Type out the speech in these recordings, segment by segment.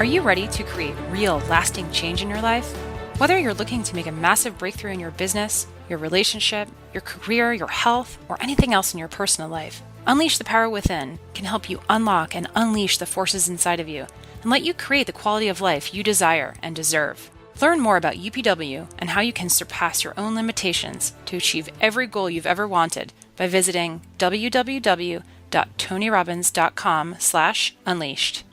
Are you ready to create real, lasting change in your life? Whether you're looking to make a massive breakthrough in your business, your relationship, your career, your health, or anything else in your personal life, Unleash the Power Within can help you unlock and unleash the forces inside of you and let you create the quality of life you desire and deserve. Learn more about UPW and how you can surpass your own limitations to achieve every goal you've ever wanted by visiting www.tonyrobbins.com/unleashed.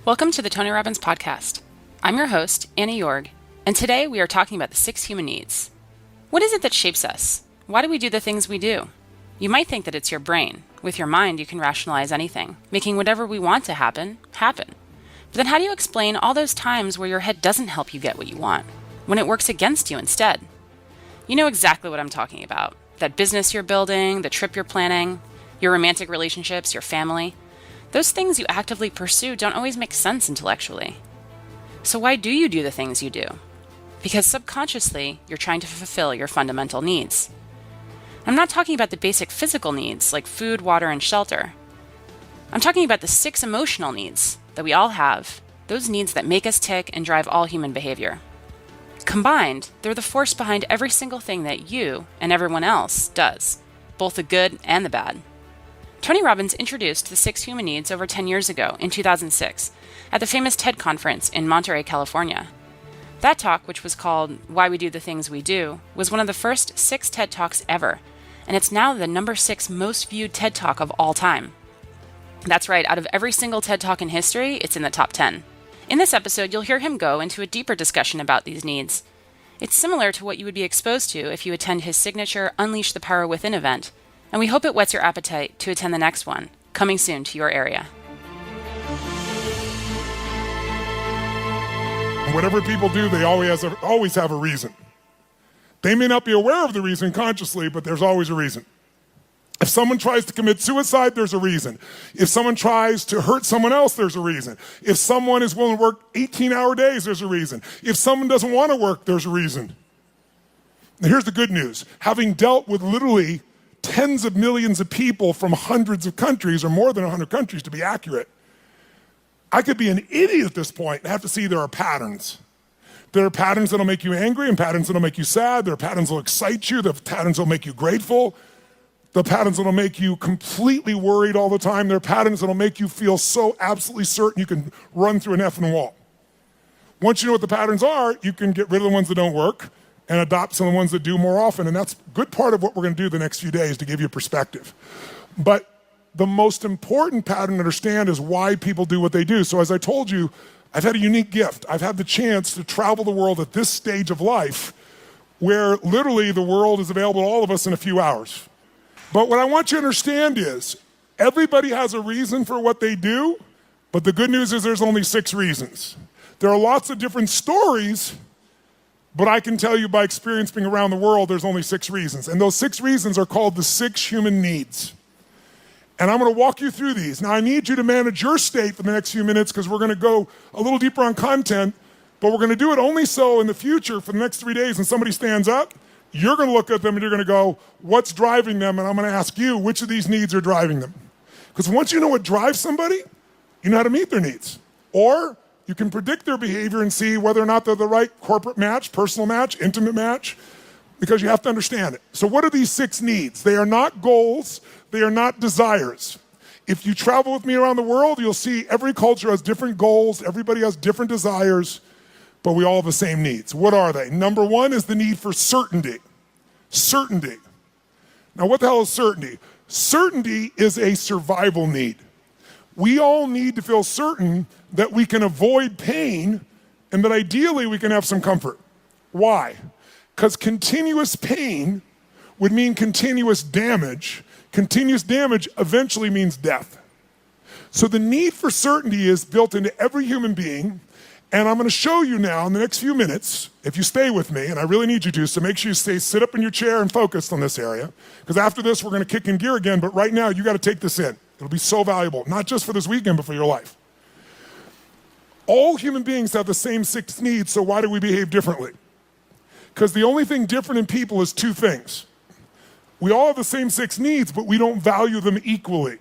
Welcome to the Tony Robbins Podcast. I'm your host, Annie Yorg, and today we are talking about the 6 human needs. What is it that shapes us? Why do we do the things we do? You might think that it's your brain. With your mind, you can rationalize anything, making whatever we want to happen, happen. But then how do you explain all those times where your head doesn't help you get what you want, when it works against you instead? You know exactly what I'm talking about. That business you're building, the trip you're planning, your romantic relationships, your family. Those things you actively pursue don't always make sense intellectually. So why do you do the things you do? Because subconsciously, you're trying to fulfill your fundamental needs. I'm not talking about the basic physical needs like food, water, and shelter. I'm talking about the 6 emotional needs that we all have, those needs that make us tick and drive all human behavior. Combined, they're the force behind every single thing that you and everyone else does, both the good and the bad. Tony Robbins introduced the 6 human needs over 10 years ago in 2006 at the famous TED conference in Monterey, California. That talk, which was called Why We Do the Things We Do, was one of the first 6 TED Talks ever, and it's now the number 6 most viewed TED Talk of all time. That's right, out of every single TED Talk in history, it's in the top 10. In this episode, you'll hear him go into a deeper discussion about these needs. It's similar to what you would be exposed to if you attend his signature Unleash the Power Within event, and we hope it whets your appetite to attend the next one, coming soon to your area. Whatever people do, they always have a reason. They may not be aware of the reason consciously, but there's always a reason. If someone tries to commit suicide, there's a reason. If someone tries to hurt someone else, there's a reason. If someone is willing to work 18-hour days, there's a reason. If someone doesn't want to work, there's a reason. Now, here's the good news. Having dealt with literally tens of millions of people from hundreds of countries, or more than 100 countries to be accurate, I could be an idiot at this point and have to see there are patterns. There are patterns that'll make you angry and patterns that'll make you sad. There are patterns that'll excite you. There are patterns that'll make you grateful. There are patterns that'll make you completely worried all the time. There are patterns that'll make you feel so absolutely certain you can run through an effing wall. Once you know what the patterns are, you can get rid of the ones that don't work and adopt some of the ones that do more often. And that's a good part of what we're going to do the next few days to give you perspective. But the most important pattern to understand is why people do what they do. So as I told you, I've had a unique gift. I've had the chance to travel the world at this stage of life where literally the world is available to all of us in a few hours. But what I want you to understand is everybody has a reason for what they do, but the good news is there's only 6 reasons. There are lots of different stories, but I can tell you by experience being around the world, there's only 6 reasons. And those 6 reasons are called the 6 human needs. And I'm going to walk you through these. Now, I need you to manage your state for the next few minutes because we're going to go a little deeper on content, but we're going to do it only so in the future for the next 3 days when somebody stands up, you're going to look at them and you're going to go, what's driving them? And I'm going to ask you, which of these needs are driving them? Because once you know what drives somebody, you know how to meet their needs. Or you can predict their behavior and see whether or not they're the right corporate match, personal match, intimate match, because you have to understand it. So what are these 6 needs? They are not goals. They are not desires. If you travel with me around the world, you'll see every culture has different goals. Everybody has different desires, but we all have the same needs. What are they? Number 1 is the need for certainty. Certainty. Now, what the hell is certainty? Certainty is a survival need. We all need to feel certain that we can avoid pain and that ideally we can have some comfort. Why? Because continuous pain would mean continuous damage. Continuous damage eventually means death. So the need for certainty is built into every human being. And I'm going to show you now in the next few minutes, if you stay with me, and I really need you to, so make sure you sit up in your chair and focused on this area. Because after this, we're going to kick in gear again. But right now, you got to take this in. It'll be so valuable, not just for this weekend, but for your life. All human beings have the same 6 needs, so why do we behave differently? Because the only thing different in people is 2 things. We all have the same 6 needs, but we don't value them equally.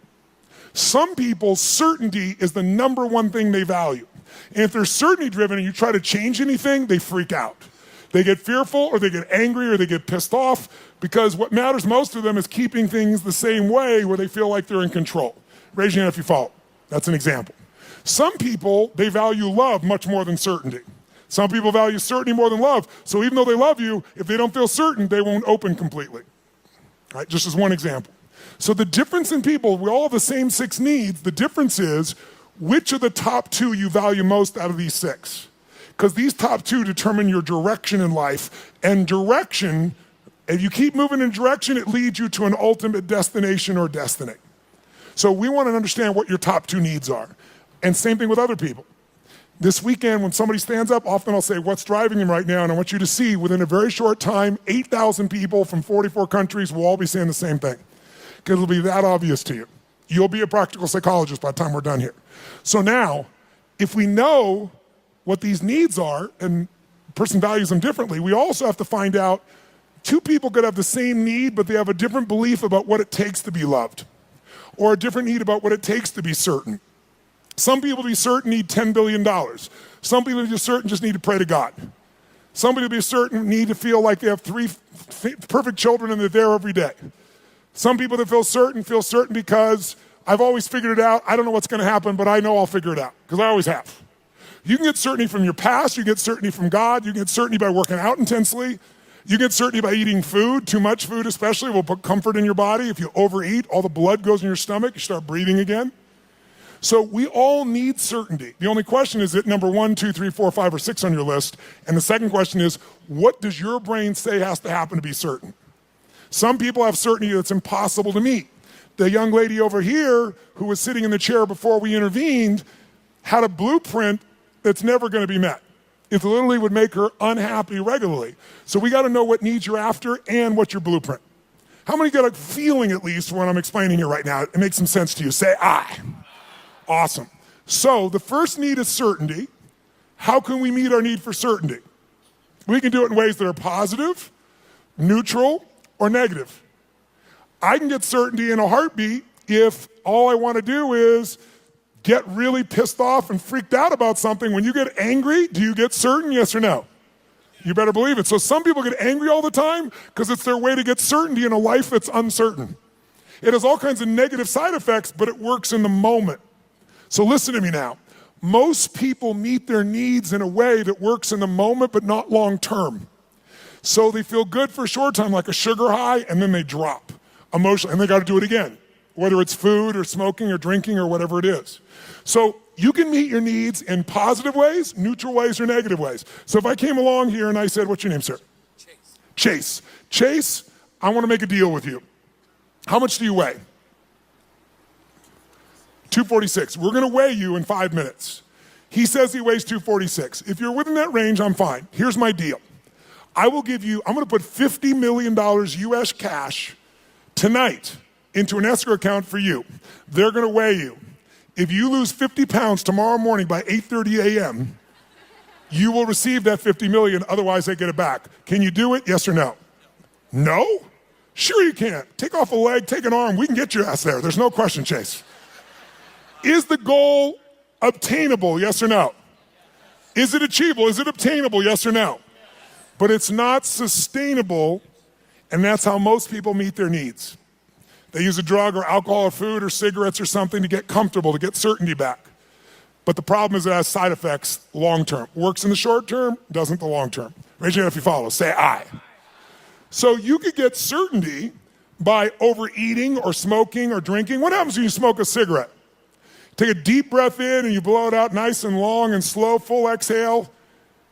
Some people, certainty is the number one thing they value. And if they're certainty driven and you try to change anything, they freak out. They get fearful or they get angry or they get pissed off because what matters most to them is keeping things the same way where they feel like they're in control. Raise your hand if you follow. That's an example. Some people, they value love much more than certainty. Some people value certainty more than love. So even though they love you, if they don't feel certain, they won't open completely. Right? Just as one example. So the difference in people, we all have the same 6 needs. The difference is which of the top 2 you value most out of these 6. Because these top 2 determine your direction in life. And direction, if you keep moving in direction, it leads you to an ultimate destination or destiny. So we want to understand what your top 2 needs are. And same thing with other people. This weekend, when somebody stands up, often I'll say, what's driving them right now? And I want you to see, within a very short time, 8,000 people from 44 countries will all be saying the same thing. Because it'll be that obvious to you. You'll be a practical psychologist by the time we're done here. So now, if we know what these needs are, and a person values them differently, we also have to find out 2 people could have the same need, but they have a different belief about what it takes to be loved, or a different need about what it takes to be certain. Some people to be certain need $10 billion. Some people to be certain just need to pray to God. Some people to be certain need to feel like they have 3 perfect children and they're there every day. Some people that feel certain because I've always figured it out. I don't know what's going to happen, but I know I'll figure it out because I always have. You can get certainty from your past. You can get certainty from God. You can get certainty by working out intensely. You get certainty by eating food. Too much food especially will put comfort in your body. If you overeat, all the blood goes in your stomach. You start breathing again. So we all need certainty. The only question is it number 1, 2, 3, 4, 5, or 6 on your list? And the second question is, what does your brain say has to happen to be certain? Some people have certainty that's impossible to meet. The young lady over here who was sitting in the chair before we intervened had a blueprint that's never going to be met. It literally would make her unhappy regularly. So we got to know what needs you're after and what's your blueprint. How many got a feeling at least when I'm explaining here right now? It makes some sense to you. Say I. Awesome. So the first need is certainty. How can we meet our need for certainty? We can do it in ways that are positive, neutral, or negative. I can get certainty in a heartbeat if all I want to do is get really pissed off and freaked out about something. When you get angry, do you get certain, yes or no? You better believe it. So some people get angry all the time because it's their way to get certainty in a life that's uncertain. It has all kinds of negative side effects, but it works in the moment. So listen to me now. Most people meet their needs in a way that works in the moment, but not long term. So they feel good for a short time, like a sugar high, and then they drop emotionally, and they got to do it again, whether it's food or smoking or drinking or whatever it is. So you can meet your needs in positive ways, neutral ways, or negative ways. So if I came along here and I said, what's your name, sir? Chase. Chase, I want to make a deal with you. How much do you weigh? 246. We're going to weigh you in 5 minutes. He says he weighs 246. If you're within that range, I'm fine. Here's my deal. I'm going to put $50 million US cash tonight into an escrow account for you. They're going to weigh you. If you lose 50 pounds tomorrow morning by 8:30 a.m., you will receive that 50 million, otherwise they get it back. Can you do it, yes or no? No? Sure you can. Take off a leg, take an arm, we can get your ass there. There's no question, Chase. Is the goal obtainable, yes or no? Is it achievable? Is it obtainable, yes or no? But it's not sustainable, and that's how most people meet their needs. They use a drug or alcohol or food or cigarettes or something to get comfortable, to get certainty back. But the problem is it has side effects long term. Works in the short term, doesn't the long term. Raise your hand if you follow. Say I. So you could get certainty by overeating or smoking or drinking. What happens when you smoke a cigarette? Take a deep breath in and you blow it out nice and long and slow, full exhale.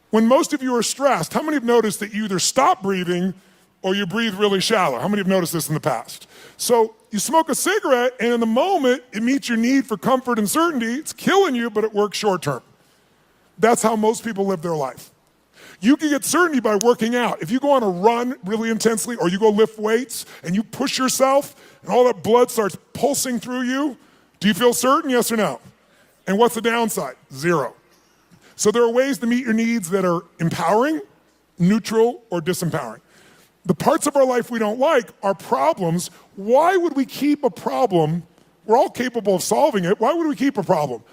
When most of you are stressed, how many have noticed that you either stop breathing or you breathe really shallow? How many have noticed this in the past? So you smoke a cigarette, and in the moment, it meets your need for comfort and certainty. It's killing you, but it works short term. That's how most people live their life. You can get certainty by working out. If you go on a run really intensely, or you go lift weights, and you push yourself, and all that blood starts pulsing through you, do you feel certain, yes or no? And what's the downside? Zero. So there are ways to meet your needs that are empowering, neutral, or disempowering. The parts of our life we don't like are problems. Why would we keep a problem We're all capable of solving it. Why would we keep a problem?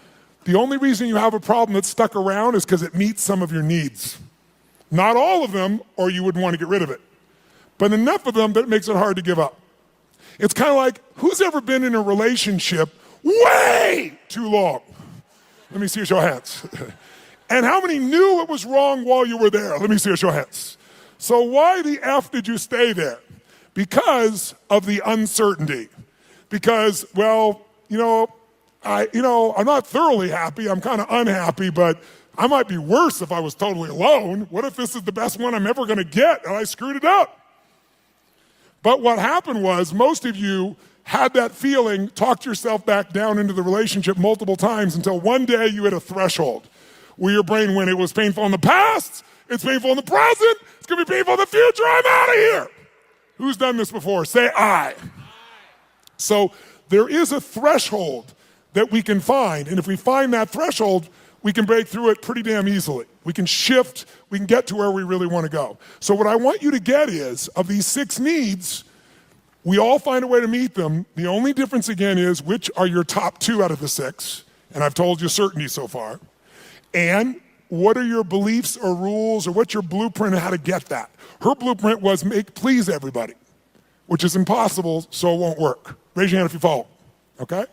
The only reason you have a problem that's stuck around is because it meets some of your needs. Not all of them, or you wouldn't want to get rid of it. But enough of them that it makes it hard to give up. It's kind of like, who's ever been in a relationship way too long? Let me see your show of hands. And how many knew it was wrong while you were there? Let me see your show of hands. So why the F did you stay there? Because of the uncertainty. Because, well, I'm not thoroughly happy. I'm kind of unhappy, but I might be worse if I was totally alone. What if this is the best one I'm ever going to get and I screwed it up? But what happened was most of you had that feeling, talked yourself back down into the relationship multiple times until one day you hit a threshold where your brain went, it was painful in the past, it's painful in the present, it's going to be painful in the future, I'm out of here. Who's done this before? Say I. So there is a threshold that we can find, and if we find that threshold, we can break through it pretty damn easily. We can shift, we can get to where we really want to go. So what I want you to get is, of these 6 needs, we all find a way to meet them. The only difference again is which are your top 2 out of the 6, and I've told you certainty so far, and what are your beliefs or rules or what's your blueprint on how to get that? Her blueprint was please everybody, which is impossible, so it won't work. Raise your hand if you follow, okay?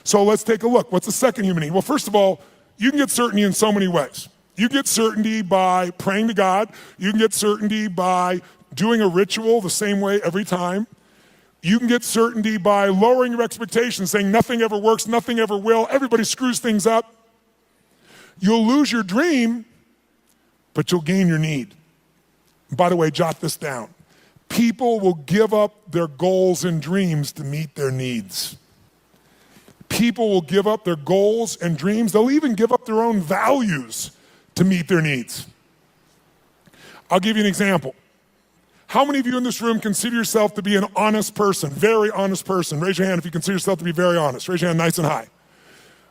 So let's take a look. What's the second human need? Well, first of all, you can get certainty in so many ways. You get certainty by praying to God. You can get certainty by doing a ritual the same way every time. You can get certainty by lowering your expectations, saying nothing ever works, nothing ever will, everybody screws things up. You'll lose your dream, but you'll gain your need. By the way, jot this down. People will give up their goals and dreams to meet their needs. People will give up their goals and dreams. They'll even give up their own values to meet their needs. I'll give you an example. How many of you in this room consider yourself to be an honest person, very honest person? Raise your hand if you consider yourself to be very honest. Raise your hand nice and high.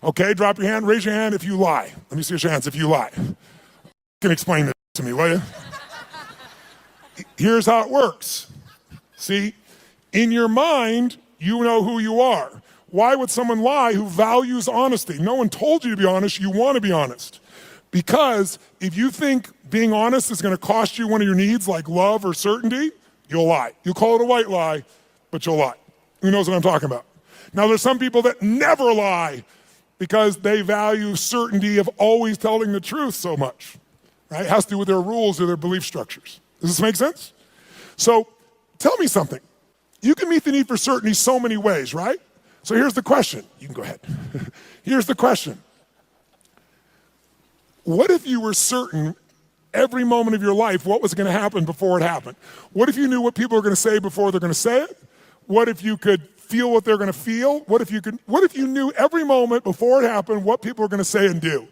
Okay, drop your hand. Raise your hand if you lie. Let me see your hands if you lie. You can explain this to me, will you? Here's how it works. See, in your mind, you know who you are. Why would someone lie who values honesty? No one told you to be honest. You want to be honest. Because if you think being honest is going to cost you one of your needs like love or certainty, you'll lie. You call it a white lie, but you'll lie. Who knows what I'm talking about? Now, there's some people that never lie because they value certainty of always telling the truth so much. Right? It has to do with their rules or their belief structures. Does this make sense? So tell me something. You can meet the need for certainty so many ways, right? So here's the question. You can go ahead. Here's the question. What if you were certain every moment of your life what was going to happen before it happened? What if you knew what people are going to say before they're going to say it? What if you could feel what they're going to feel? What if you knew every moment before it happened what people are going to say and do?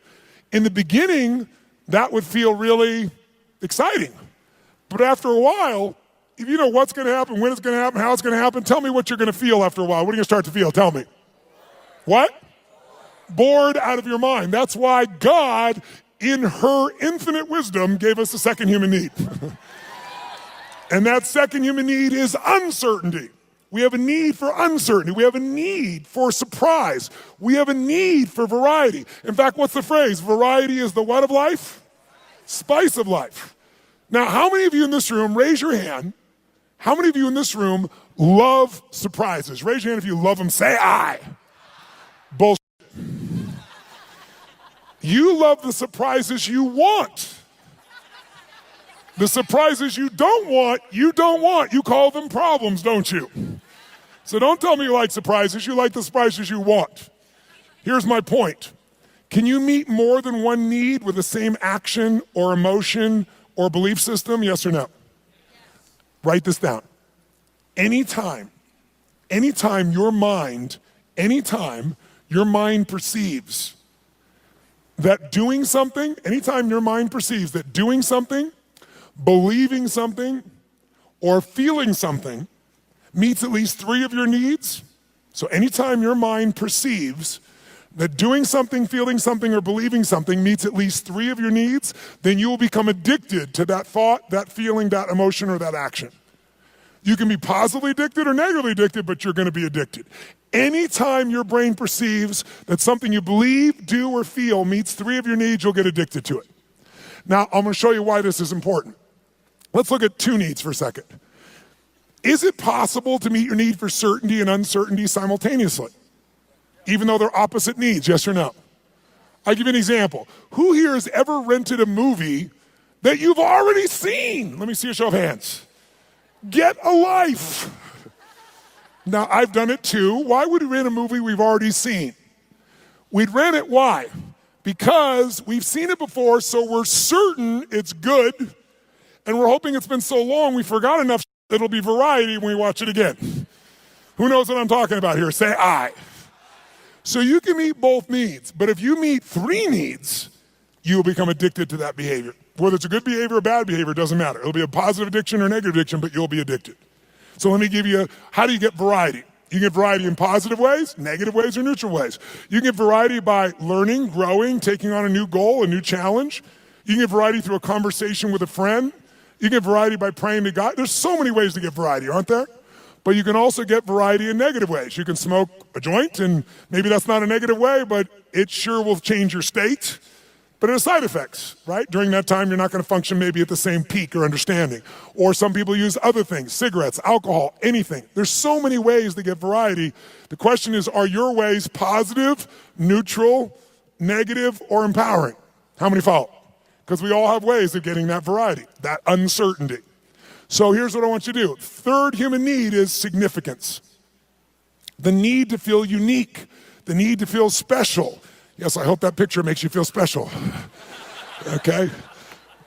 In the beginning, that would feel really exciting. But after a while, if you know what's going to happen, when it's going to happen, how it's going to happen, tell me what you're going to feel after a while. What are you going to start to feel? Tell me. What? Bored out of your mind. That's why God, in her infinite wisdom, gave us a second human need. And that second human need is uncertainty. We have a need for uncertainty. We have a need for surprise. We have a need for variety. In fact, what's the phrase? Variety is the what of life? Spice of life. Now, how many of you in this room, raise your hand, how many of you in this room love surprises? Raise your hand if you love them. Say I. Bullshit. You love the surprises you want. The surprises you don't want, you don't want. You call them problems, don't you? So don't tell me you like surprises. You like the surprises you want. Here's my point. Can you meet more than one need with the same action or emotion or belief system? Yes or no? Yes. Write this down. Anytime your mind perceives that doing something, anytime your mind perceives that doing something, believing something, or feeling something meets at least 3 of your needs, so anytime your mind perceives that doing something, feeling something, or believing something meets at least 3 of your needs, then you will become addicted to that thought, that feeling, that emotion, or that action. You can be positively addicted or negatively addicted, but you're going to be addicted. Anytime your brain perceives that something you believe, do, or feel meets 3 of your needs, you'll get addicted to it. Now, I'm going to show you why this is important. Let's look at 2 needs for a second. Is it possible to meet your need for certainty and uncertainty simultaneously, even though they're opposite needs, yes or no? I'll give you an example. Who here has ever rented a movie that you've already seen? Let me see a show of hands. Get a life. Now, I've done it too. Why would we rent a movie we've already seen? We'd rent it, why? Because we've seen it before, so we're certain it's good, and we're hoping it's been so long we forgot enough it'll be variety when we watch it again. Who knows what I'm talking about here? Say I. So you can meet both needs, but if you meet 3 needs, you'll become addicted to that behavior. Whether it's a good behavior or bad behavior, doesn't matter. It'll be a positive addiction or negative addiction, but you'll be addicted. So let me give you, how do you get variety? You can get variety in positive ways, negative ways, or neutral ways. You can get variety by learning, growing, taking on a new goal, a new challenge. You can get variety through a conversation with a friend. You can get variety by praying to God. There's so many ways to get variety, aren't there? But you can also get variety in negative ways. You can smoke a joint, and maybe that's not a negative way, but it sure will change your state. But it has side effects, right? During that time, you're not going to function maybe at the same peak or understanding. Or some people use other things, cigarettes, alcohol, anything. There's so many ways to get variety. The question is, are your ways positive, neutral, negative, or empowering? How many follow? Because we all have ways of getting that variety, that uncertainty. So here's what I want you to do. 3rd human need is significance. The need to feel unique, the need to feel special. Yes, I hope that picture makes you feel special. Okay?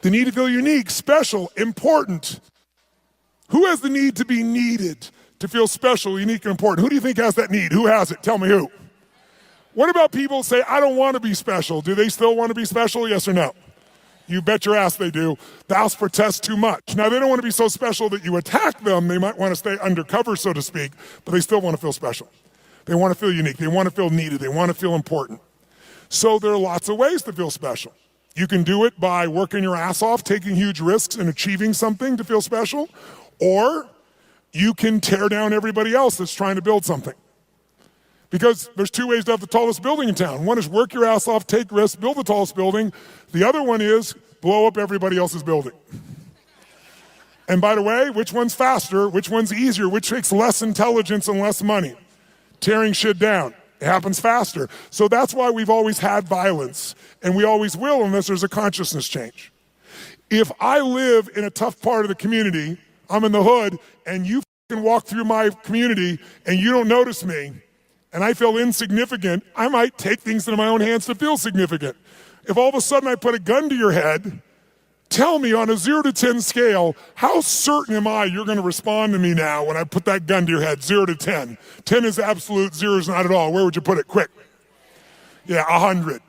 The need to feel unique, special, important. Who has the need to be needed, to feel special, unique, and important? Who do you think has that need? Who has it? Tell me who. What about people who say, I don't want to be special? Do they still want to be special? Yes or no? You bet your ass they do. The house protests too much. Now, they don't want to be so special that you attack them. They might want to stay undercover, so to speak, but they still want to feel special. They want to feel unique. They want to feel needed. They want to feel important. So there are lots of ways to feel special. You can do it by working your ass off, taking huge risks and achieving something to feel special, or you can tear down everybody else that's trying to build something. Because there's 2 ways to have the tallest building in town. One is work your ass off, take risks, build the tallest building. The other one is blow up everybody else's building. And by the way, which one's faster? Which one's easier? Which takes less intelligence and less money? Tearing shit down. It happens faster. So that's why we've always had violence, and we always will unless there's a consciousness change. If I live in a tough part of the community, I'm in the hood, and you can walk through my community and you don't notice me, and I feel insignificant, I might take things into my own hands to feel significant. If all of a sudden I put a gun to your head, tell me on a 0 to 10 scale, how certain am I you're going to respond to me now when I put that gun to your head, 0 to 10? 10 is absolute, 0 is not at all. Where would you put it? Quick. Yeah, 100.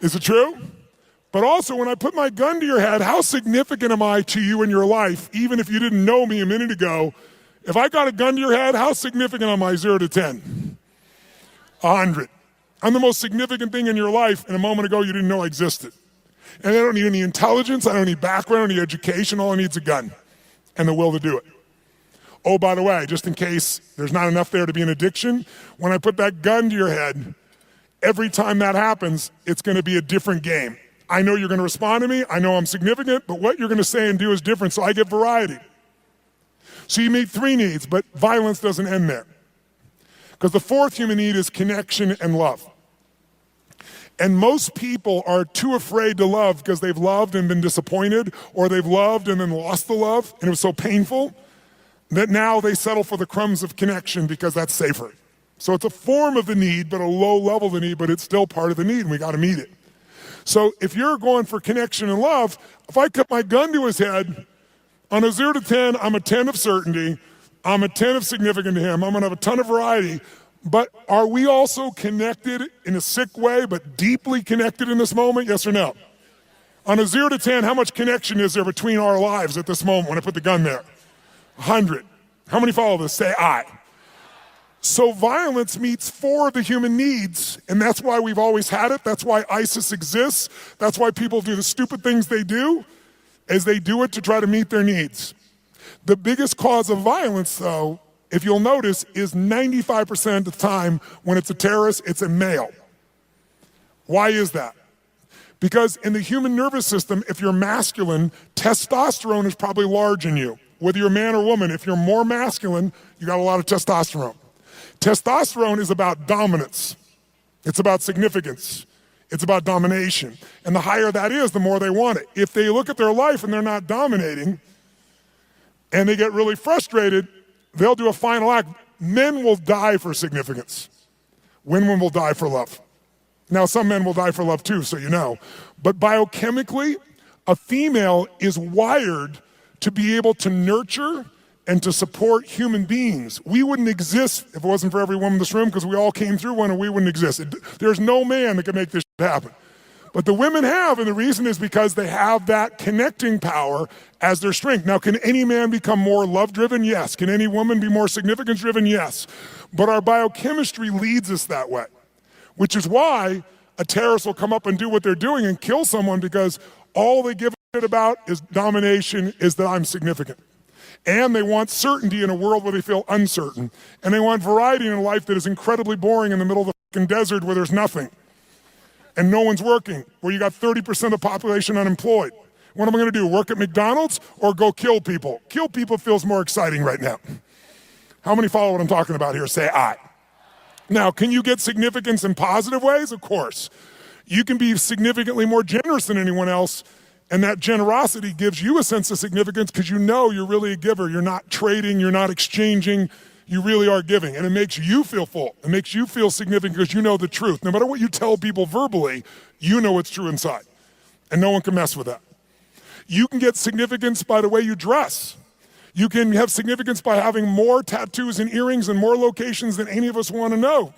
Is it true? But also, when I put my gun to your head, how significant am I to you in your life, even if you didn't know me a minute ago? If I got a gun to your head, how significant am I, 0 to 10? 100. I'm the most significant thing in your life, and a moment ago you didn't know I existed. And I don't need any intelligence, I don't need background, I don't need education, all I need is a gun and the will to do it. Oh, by the way, just in case there's not enough there to be an addiction, when I put that gun to your head, every time that happens, it's going to be a different game. I know you're going to respond to me, I know I'm significant, but what you're going to say and do is different, so I get variety. So you meet 3 needs, but violence doesn't end there. Because the 4th human need is connection and love. And most people are too afraid to love because they've loved and been disappointed, or they've loved and then lost the love, and it was so painful that now they settle for the crumbs of connection because that's safer. So it's a form of the need, but a low level of the need, but it's still part of the need, and we got to meet it. So if you're going for connection and love, if I cut my gun to his head, on a 0 to 10, I'm a 10 of certainty, I'm a 10 of significant to him, I'm going to have a ton of variety. But are we also connected in a sick way, but deeply connected in this moment? Yes or no? On a 0 to 10, how much connection is there between our lives at this moment when I put the gun there? 100. How many follow this? Say I. So violence meets 4 of the human needs, and that's why we've always had it. That's why ISIS exists. That's why people do the stupid things they do, as they do it to try to meet their needs. The biggest cause of violence, though, if you'll notice, is 95% of the time when it's a terrorist, it's a male. Why is that? Because in the human nervous system, if you're masculine, testosterone is probably large in you. Whether you're a man or woman, if you're more masculine, you got a lot of testosterone. Testosterone is about dominance. It's about significance. It's about domination. And the higher that is, the more they want it. If they look at their life and they're not dominating, and they get really frustrated, they'll do a final act. Men will die for significance. Women will die for love. Now, some men will die for love too, so you know. But biochemically, a female is wired to be able to nurture and to support human beings. We wouldn't exist if it wasn't for every woman in this room, because we all came through one and we wouldn't exist. There's no man that can make this happen. But the women have, and the reason is because they have that connecting power as their strength. Now, can any man become more love-driven? Yes. Can any woman be more significance-driven? Yes. But our biochemistry leads us that way, which is why a terrorist will come up and do what they're doing and kill someone, because all they give a shit about is domination, is that I'm significant. And they want certainty in a world where they feel uncertain. And they want variety in a life that is incredibly boring in the middle of the fucking desert where there's nothing. And no one's working, where you got 30% of the population unemployed. What am I gonna do, work at McDonald's or go kill people? Kill people feels more exciting right now. How many follow what I'm talking about here? Say aye. Now, can you get significance in positive ways? Of course. You can be significantly more generous than anyone else, and that generosity gives you a sense of significance because you know you're really a giver. You're not trading, you're not exchanging, you really are giving. And it makes you feel full. It makes you feel significant because you know the truth. No matter what you tell people verbally, you know it's true inside. And no one can mess with that. You can get significance by the way you dress. You can have significance by having more tattoos and earrings in more locations than any of us want to know.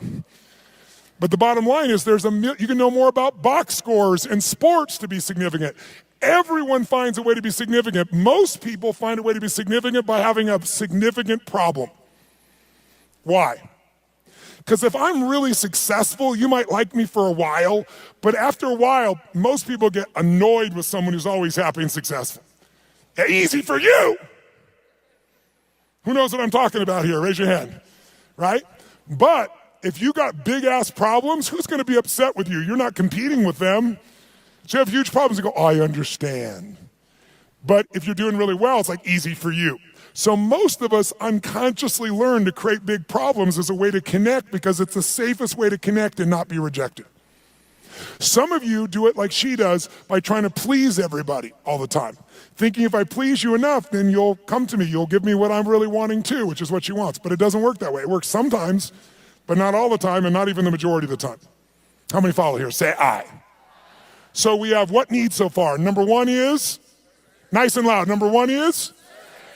But the bottom line is you can know more about box scores and sports to be significant. Everyone finds a way to be significant. Most people find a way to be significant by having a significant problem. Why? Because if I'm really successful, you might like me for a while, but after a while, most people get annoyed with someone who's always happy and successful. Yeah, easy for you. Who knows what I'm talking about here? Raise your hand, right? But if you got big ass problems, who's gonna be upset with you? You're not competing with them. So you have huge problems, you go, I understand. But if you're doing really well, it's like easy for you. So most of us unconsciously learn to create big problems as a way to connect because it's the safest way to connect and not be rejected. Some of you do it like she does by trying to please everybody all the time. Thinking if I please you enough, then you'll come to me, you'll give me what I'm really wanting too, which is what she wants. But it doesn't work that way. It works sometimes, but not all the time and not even the majority of the time. How many follow here? Say aye. So we have what needs so far? Number one is, nice and loud, number one is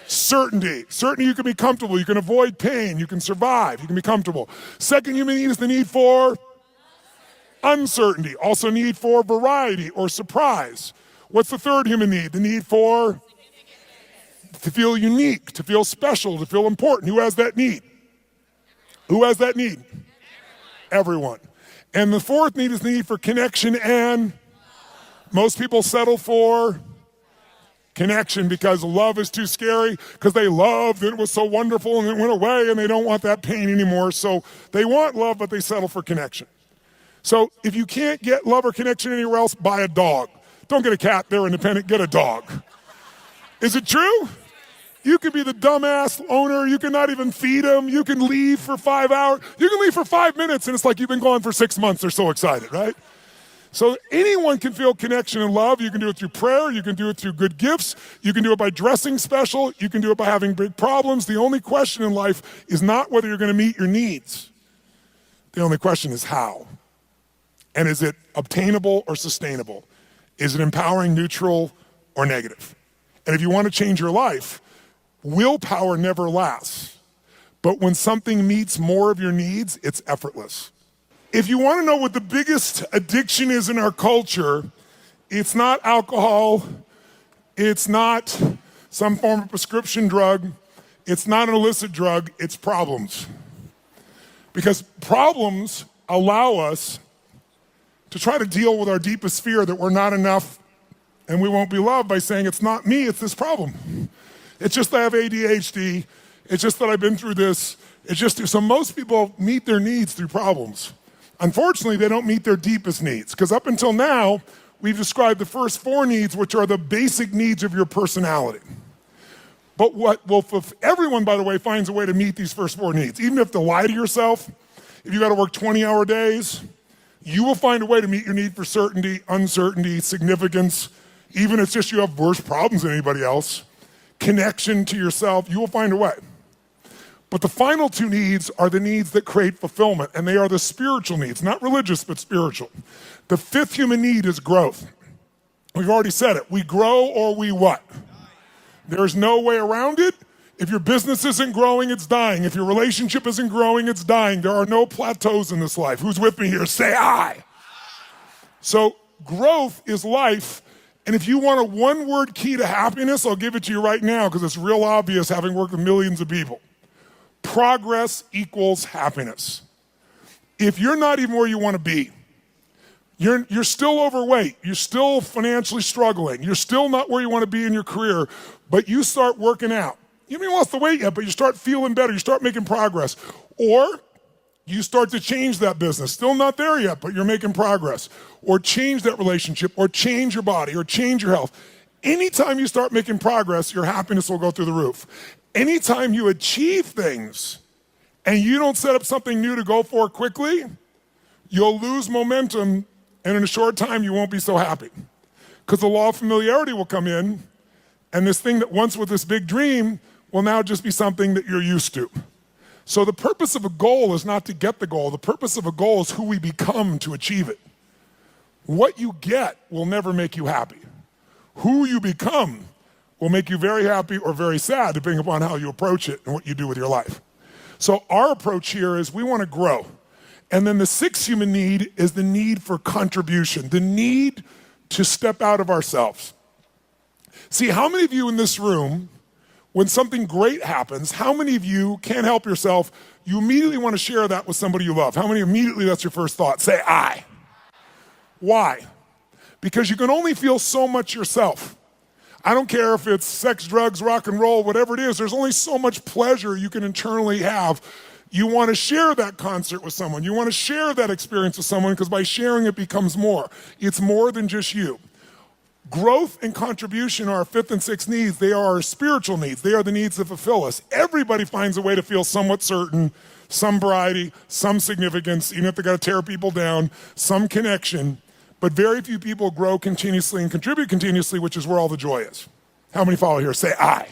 certainty. Certainty you can be comfortable, you can avoid pain, you can survive, you can be comfortable. Second human need is the need for uncertainty. Also need for variety or surprise. What's the third human need? The need for to feel unique, to feel special, to feel important. Who has that need? Who has that need? Everyone. And the fourth need is the need for connection, and most people settle for connection because love is too scary, because they loved and it was so wonderful and it went away and they don't want that pain anymore. So they want love, but they settle for connection. So if you can't get love or connection anywhere else, buy a dog. Don't get a cat, they're independent, get a dog. Is it true? You could be the dumbass owner, you can not even feed them, you can leave for 5 hours, you can leave for 5 minutes and it's like you've been gone for 6 months, they're so excited, right? So anyone can feel connection and love. You can do it through prayer, you can do it through good gifts, you can do it by dressing special, you can do it by having big problems. The only question in life is not whether you're gonna meet your needs. The only question is how. And is it obtainable or sustainable? Is it empowering, neutral, or negative? And if you want to change your life, willpower never lasts. But when something meets more of your needs, it's effortless. If you want to know what the biggest addiction is in our culture, it's not alcohol, it's not some form of prescription drug, it's not an illicit drug, it's problems. Because problems allow us to try to deal with our deepest fear that we're not enough and we won't be loved by saying it's not me, it's this problem. It's just that I have ADHD. It's just that I've been through this. It's just, so most people meet their needs through problems. Unfortunately, they don't meet their deepest needs, because up until now, we've described the first 4 needs, which are the basic needs of your personality. But if everyone, by the way, finds a way to meet these first 4 needs, even if to lie to yourself, if you got to work 20-hour days, you will find a way to meet your need for certainty, uncertainty, significance, even if it's just you have worse problems than anybody else, connection to yourself, you will find a way. But the final 2 needs are the needs that create fulfillment, and they are the spiritual needs, not religious, but spiritual. The 5th human need is growth. We've already said it. We grow or we what? There's no way around it. If your business isn't growing, it's dying. If your relationship isn't growing, it's dying. There are no plateaus in this life. Who's with me here? Say I. So growth is life. And if you want a 1-word key to happiness, I'll give it to you right now, because it's real obvious having worked with millions of people. Progress equals happiness. If you're not even where you want to be, you're still overweight, you're still financially struggling, you're still not where you want to be in your career, but you start working out. You haven't even lost the weight yet, but you start feeling better, you start making progress. Or you start to change that business. Still not there yet, but you're making progress. Or change that relationship, or change your body, or change your health. Anytime you start making progress, your happiness will go through the roof. Anytime you achieve things and you don't set up something new to go for quickly, you'll lose momentum, and in a short time you won't be so happy. Because the law of familiarity will come in, and this thing that once was this big dream will now just be something that you're used to. So the purpose of a goal is not to get the goal. The purpose of a goal is who we become to achieve it. What you get will never make you happy. Who you become will make you very happy or very sad, depending upon how you approach it and what you do with your life. So our approach here is we want to grow. And then the 6th human need is the need for contribution, the need to step out of ourselves. See, how many of you in this room, when something great happens, how many of you can't help yourself, you immediately want to share that with somebody you love? How many immediately that's your first thought? Say I. Why? Because you can only feel so much yourself. I don't care if it's sex, drugs, rock and roll, whatever it is, there's only so much pleasure you can internally have. You want to share that concert with someone. You want to share that experience with someone, because by sharing it becomes more. It's more than just you. Growth and contribution are our 5th and 6th needs. They are our spiritual needs. They are the needs that fulfill us. Everybody finds a way to feel somewhat certain, some variety, some significance, even if they got to tear people down, some connection. But very few people grow continuously and contribute continuously, which is where all the joy is. How many follow here? Say I.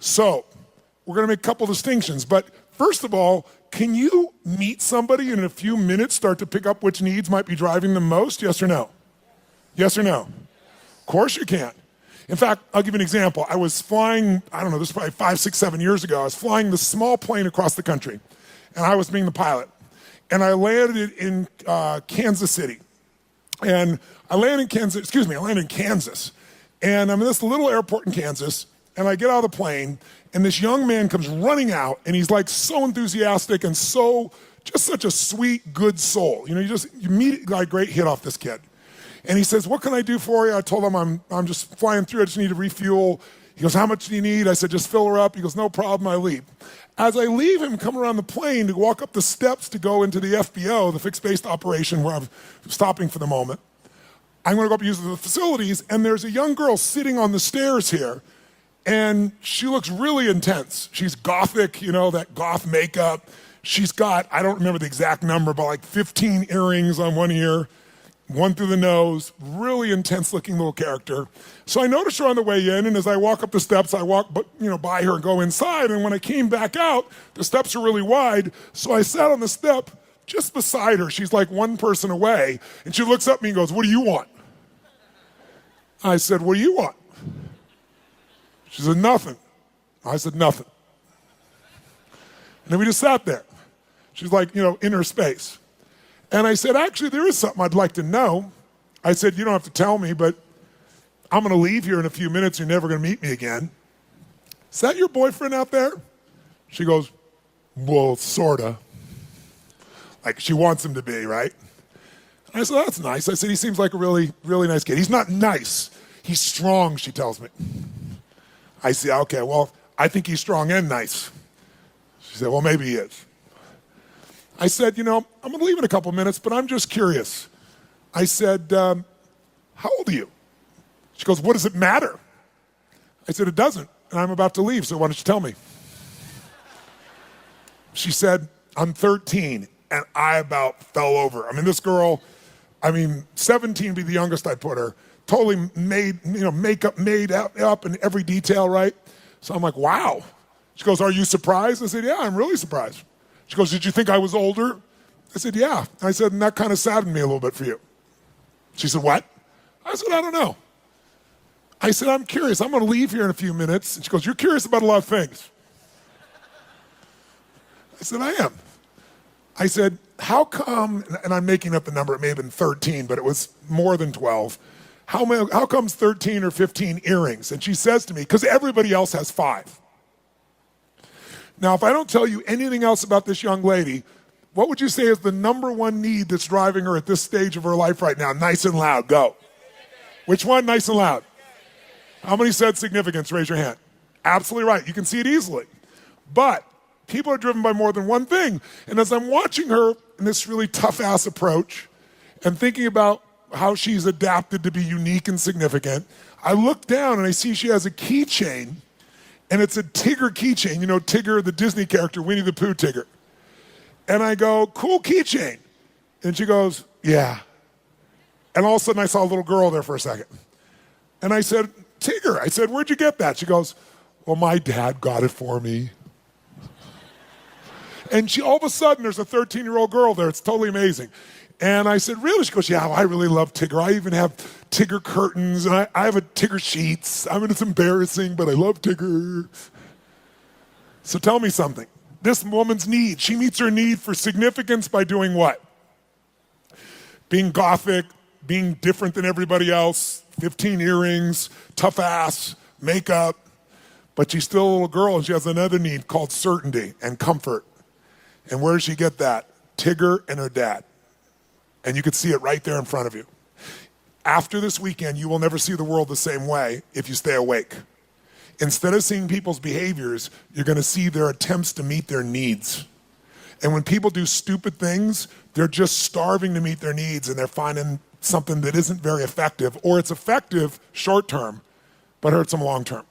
So we're going to make a couple distinctions. But first of all, can you meet somebody and in a few minutes start to pick up which needs might be driving them most? Yes or no? Yes or no? Of course you can. In fact, I'll give you an example. I was flying, I don't know, this is probably 5, 6, 7 years ago. I was flying this small plane across the country, and I was being the pilot. And I landed in Kansas City. And I landed in Kansas. And I'm in this little airport in Kansas, and I get out of the plane, and this young man comes running out, and he's like so enthusiastic and so, just such a sweet, good soul. You know, you immediately got a great hit off this kid. And he says, what can I do for you? I told him I'm just flying through, I just need to refuel. He goes, how much do you need? I said, just fill her up. He goes, no problem, I leave. As I leave him, come around the plane to walk up the steps to go into the FBO, the fixed-based operation where I'm stopping for the moment, I'm going to go up and use the facilities, and there's a young girl sitting on the stairs here, and she looks really intense. She's gothic, you know, that goth makeup. She's got, I don't remember the exact number, but like 15 earrings on one ear, one through the nose, really intense looking little character. So I noticed her on the way in, and as I walk up the steps, I walk by her and go inside, and when I came back out, the steps are really wide, so I sat on the step just beside her. She's like one person away, and she looks up at me and goes, what do you want? I said, what do you want? She said, nothing. I said, nothing. And then we just sat there. She's like, in her space. And I said, actually, there is something I'd like to know. I said, you don't have to tell me, but I'm going to leave here in a few minutes. You're never going to meet me again. Is that your boyfriend out there? She goes, well, sort of. Like she wants him to be, right? And I said, that's nice. I said, he seems like a really, really nice kid. He's not nice. He's strong, she tells me. I said, okay, well, I think he's strong and nice. She said, well, maybe he is. I said, I'm going to leave in a couple minutes, but I'm just curious. I said, how old are you? She goes, what does it matter? I said, it doesn't, and I'm about to leave, so why don't you tell me? She said, I'm 13, and I about fell over. This girl, 17 would be the youngest I put her, totally made, makeup made up in every detail, right? So I'm like, wow. She goes, are you surprised? I said, yeah, I'm really surprised. She goes, did you think I was older? I said, yeah. I said, and that kind of saddened me a little bit for you. She said, what? I said, I don't know. I said, I'm curious. I'm going to leave here in a few minutes. And she goes, you're curious about a lot of things. I said, I am. I said, how come, and I'm making up the number, it may have been 13, but it was more than 12. How comes 13 or 15 earrings? And she says to me, because everybody else has 5. Now, if I don't tell you anything else about this young lady, what would you say is the number one need that's driving her at this stage of her life right now? Nice and loud, go. Which one, nice and loud? How many said significance? Raise your hand. Absolutely right. You can see it easily. But people are driven by more than one thing. And as I'm watching her in this really tough-ass approach and thinking about how she's adapted to be unique and significant, I look down and I see she has a keychain. And it's a Tigger keychain. Tigger, the Disney character, Winnie the Pooh Tigger. And I go, cool keychain. And she goes, yeah. And all of a sudden I saw a little girl there for a second. And I said, Tigger, I said, where'd you get that? She goes, well, my dad got it for me. And all of a sudden there's a 13-year-old girl there. It's totally amazing. And I said, really? She goes, yeah, I really love Tigger. I even have Tigger curtains, and I have a Tigger sheets. It's embarrassing, but I love Tigger. So tell me something. This woman's need, she meets her need for significance by doing what? Being gothic, being different than everybody else, 15 earrings, tough ass, makeup. But she's still a little girl, and she has another need called certainty and comfort. And where does she get that? Tigger and her dad. And you could see it right there in front of you. After this weekend, you will never see the world the same way if you stay awake. Instead of seeing people's behaviors, you're going to see their attempts to meet their needs. And when people do stupid things, they're just starving to meet their needs, and they're finding something that isn't very effective, or it's effective short term, but hurts them long term.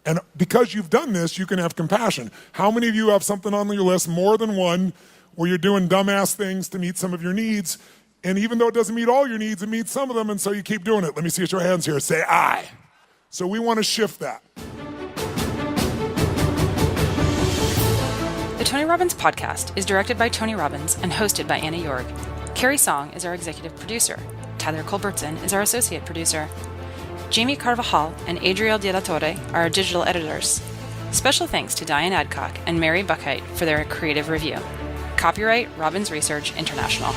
And because you've done this, you can have compassion. How many of you have something on your list, more than one, where you're doing dumbass things to meet some of your needs? And even though it doesn't meet all your needs, it meets some of them, and so you keep doing it. Let me see your hands here. Say, I. So we want to shift that. The Tony Robbins podcast is directed by Tony Robbins and hosted by Anna Jorg. Carrie Song is our executive producer. Tyler Culbertson is our associate producer. Jamie Carvajal and Adriel De La Torre are our digital editors. Special thanks to Diane Adcock and Mary Buckheit for their creative review. Copyright Robbins Research International.